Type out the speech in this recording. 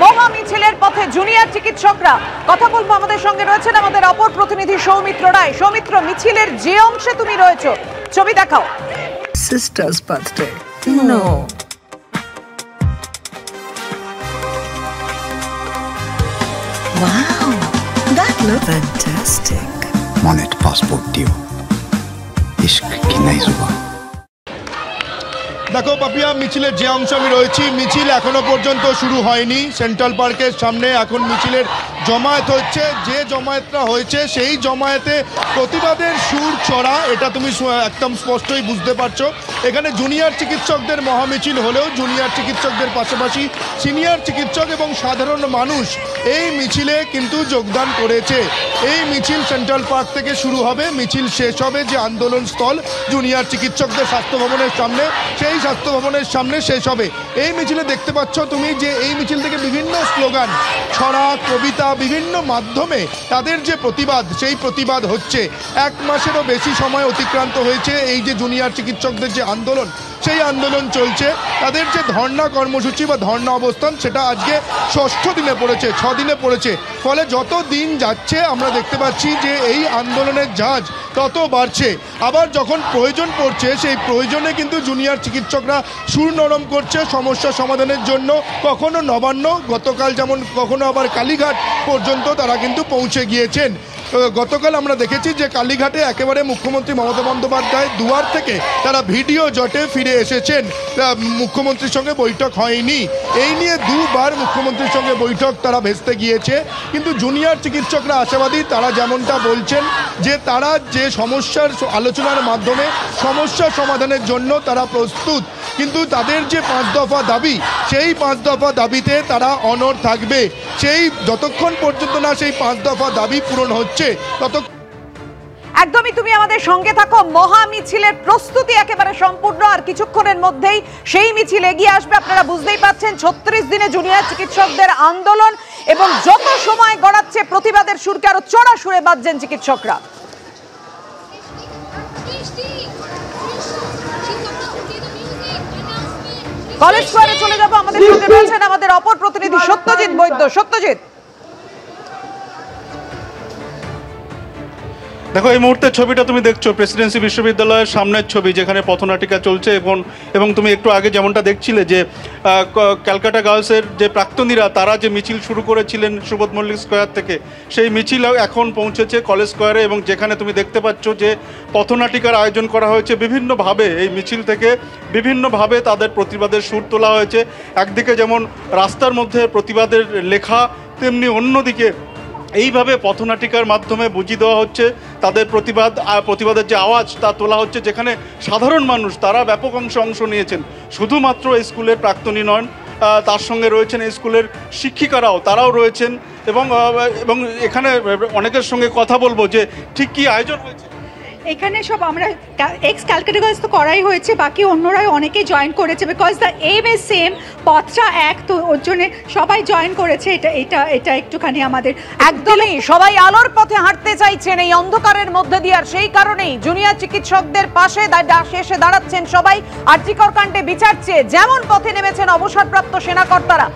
মহা মিছিলের পথে জুনিয়র চিকিৎসকরা। কথা বলবো, আমাদের সঙ্গে রয়েছেন আমাদের অপর প্রতিনিধি সৌমিত্র রায়। সৌমিত্র, মিছিলের যে অংশে তুমি রয়েছো, ছবি দেখাও। Sister's birthday. No. Wow, that looks fantastic. Monet passport diyo. इश्क की नई जुबान। দেখো পাপিয়া, মিছিলের যে অংশ আমি রয়েছি, মিছিল এখনো পর্যন্ত শুরু হয়নি। সেন্ট্রাল পার্কের সামনে এখন মিছিলের জমায়েত হচ্ছে। যে জমায়েতটা হয়েছে সেই জমায়েতে প্রতিবাদের সুর চড়া, এটা তুমি একদম স্পষ্টই বুঝতে পারছো। এখানে জুনিয়র চিকিৎসকদের মহামিছিল হলেও জুনিয়র চিকিৎসকদের পাশাপাশি সিনিয়র চিকিৎসক এবং সাধারণ মানুষ এই মিছিলে কিন্তু যোগদান করেছে। এই মিছিল সেন্ট্রাল পার্ক থেকে শুরু হবে, মিছিল শেষ হবে যে আন্দোলন স্থল জুনিয়র চিকিৎসকদের স্বাস্থ্য ভবনের সামনে, সেই স্বাস্থ্য ভবনের সামনে শেষ হবে। এই মিছিলে দেখতে পাচ্ছ তুমি যে এই মিছিল থেকে বিভিন্ন স্লোগান, ছড়া, কবিতা, বিভিন্ন মাধ্যমে তাদের যে প্রতিবাদ, সেই প্রতিবাদ হচ্ছে। 1 মাসেরও বেশি সময় অতিক্রান্ত হয়েছে এই যে জুনিয়র চিকিৎসকদের যে আন্দোলন, সেই আন্দোলন চলছে। তাদের যে ধর্ণা কর্মসূচি বা ধর্ণা অবস্থান, সেটা আজকে 6ষ্ঠ দিনে পড়েছে, 6 দিনে পড়েছে। ফলে যত দিন যাচ্ছে আমরা দেখতে পাচ্ছি যে এই আন্দোলনের ঝাঁজ তত বাড়ছে। আবার যখন প্রয়োজন পড়ছে, সেই প্রয়োজনে কিন্তু জুনিয়র চিকিৎসকরা সুর নরম করছে সমস্যা সমাধানের জন্য। কখনো নবান্ন, গতকাল যেমন, কখনো আবার কালীঘাট পর্যন্ত তারা কিন্তু পৌঁছে গিয়েছেন। গতকাল আমরা দেখেছি যে কালীঘাটে একেবারে মুখ্যমন্ত্রী মমতা বন্দ্যোপাধ্যায় দুয়ার থেকে তারা ভিডিও জটে ফিরে এসেছেন। মুখ্যমন্ত্রীর সঙ্গে বৈঠক হয়নি, এই নিয়ে 2 বার মুখ্যমন্ত্রীর সঙ্গে বৈঠক তারা ভেস্তে গিয়েছে। কিন্তু জুনিয়র চিকিৎসকরা আশাবাদী, তারা যেমনটা বলছেন যে তারা যে সমস্যার আলোচনার মাধ্যমে সমস্যা সমাধানের জন্য তারা প্রস্তুত। কিন্তু তাদের যে 5 দফা দাবি, সেই 5 দফা দাবিতে তারা অনড় থাকবে। সেই যতক্ষণ পর্যন্ত না সেই 5 দফা দাবি পূরণ হচ্ছে একদমই তুমি আমাদের সঙ্গে থাকো। মহা মিছিলের প্রস্তুতি একেবারে সম্পূর্ণ, আর কিছুক্ষণের মধ্যেই সেই মিছিল এগিয়ে আসবে। আপনারা বুঝতেই পাচ্ছেন 36 দিনে জুনিয়র চিকিৎসকদের আন্দোলন, এবং যত সময় গড়াচ্ছে প্রতিবাদের সুরকে আরো চড়া সুরে বাজছেন চিকিৎসকরা। কলেজ স্কয়ারে চলে যাব, আমাদের সঙ্গে রয়েছেন আমাদের অপর প্রতিনিধি সত্যজিৎ বৈদ্য। সত্যজিৎ, দেখো এই মুহূর্তে ছবিটা তুমি দেখছো প্রেসিডেন্সি বিশ্ববিদ্যালয়ের সামনের ছবি, যেখানে পথনাটিকা চলছে। এবং তুমি একটু আগে যেমনটা দেখছিলে যে ক্যালকাটা গার্লসের যে প্রাক্তনীরা, তারা যে মিছিল শুরু করেছিলেন সুবোধ মল্লিক স্কয়ার থেকে, সেই মিছিল এখন পৌঁছেছে কলেজ স্কয়ারে। এবং যেখানে তুমি দেখতে পাচ্ছ যে পথনাটিকার আয়োজন করা হয়েছে বিভিন্নভাবে। এই মিছিল থেকে বিভিন্নভাবে তাদের প্রতিবাদের সুর তোলা হয়েছে। একদিকে যেমন রাস্তার মধ্যে প্রতিবাদের লেখা, তেমনি অন্যদিকে এইভাবে পথনাটিকার মাধ্যমে বুঝিয়ে দেওয়া হচ্ছে তাদের প্রতিবাদের যে আওয়াজ, তা তোলা হচ্ছে। যেখানে সাধারণ মানুষ তারা ব্যাপক অংশ নিয়েছেন। শুধুমাত্র এই স্কুলের প্রাক্তনী নন, তার সঙ্গে রয়েছেন এই স্কুলের শিক্ষিকারাও, তারাও রয়েছেন। এবং এখানে অনেকের সঙ্গে কথা বলবো যে ঠিক কী আয়োজন হয়েছে। এখানে সব আমরা এক্স ক্যালকাটা গার্লস তো করাই হয়েছে, বাকি অন্যরাই অনেকেই জয়েন করেছে, because the aim is same, পথটা এক, তো ওর জন্য সবাই জয়েন করেছে। এটা একটুখানি আমাদের একদমই সবাই আলোর পথে হাঁটতে চাইছেন এই অন্ধকারের মধ্যে দিয়ে, আর সেই কারণেই জুনিয়র চিকিৎসকদের পাশে এসে দাঁড়াচ্ছেন সবাই। আরজিকর কাণ্ডে বিচার চেয়ে যেমন পথে নেমেছেন অবসরপ্রাপ্ত সেনাকর্তারা।